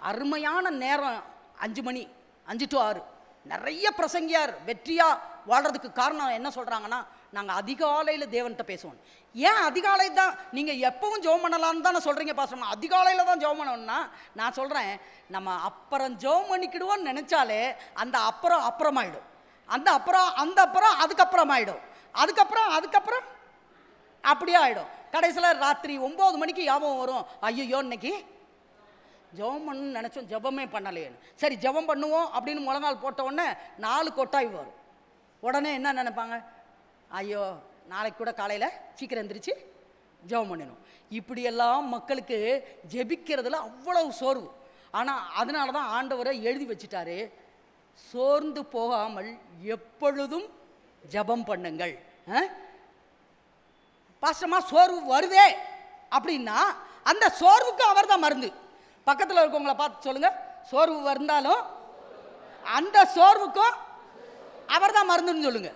அருமையான நேரம் 5 மணி, 5 to 6. நிறைய பிரசங்கியார் வெற்றியாக வாழ்கிறதுக்கு காரணம் என்ன சொல்கிறாங்கன்னா, நாங்கள் அதிகாலையில் தேவன்கிட்ட பேசுவோம். ஏன் அதிகாலை தான்? நீங்கள் எப்பவும் ஜெபம் பண்ணலான்னு தானே சொல்கிறீங்க பாஸ்டர். அதிகாலையில் தான் ஜெபம் பண்ணணும்னா நான் சொல்கிறேன், நம்ம அப்புறம் ஜெபம் பண்ணிக்கிடுவோன்னு நினச்சாலே அந்த அப்புறமாயிடும். அந்த அப்புறம் அதுக்கப்புறமாயிடும். அதுக்கப்புறம் அப்படியே ஆகிடும். கடைசியில் ராத்திரி 9 மணிக்கு ஞாபகம் வரும், ஐயோ இன்னைக்கு ஜெபம் பண்ணணும்னு நினச்சோம், ஜெபமே பண்ணலையேன்னு. சரி ஜெபம் பண்ணுவோம் அப்படின்னு முழங்கால் போட்ட உடனே 4 கொட்டாய் வரும். உடனே என்ன நினைப்பாங்க, ஐயோ நாளைக்கு கூட காலையில் சீக்கிரம் எந்திரிச்சு ஜெபம் பண்ணணும். இப்படியெல்லாம் மக்களுக்கு ஜெபிக்கிறதுல அவ்வளவு சோர்வு. ஆனால் அதனால தான் ஆண்டவரை எழுதி வச்சுட்டாரு, சோர்ந்து போகாமல் எப்பொழுதும் ஜெபம் பண்ணுங்கள். பாஸ்டமா சோர்வு வருதே அப்படின்னா அந்த சோர்வுக்கு அவர் தான் மருந்து. பக்கத்தில் இருக்கவங்கள பார்த்து சொல்லுங்க, சோர்வு வந்தாலும் அந்த சோர்வுக்கும் அவர் தான் மருந்துன்னு சொல்லுங்க.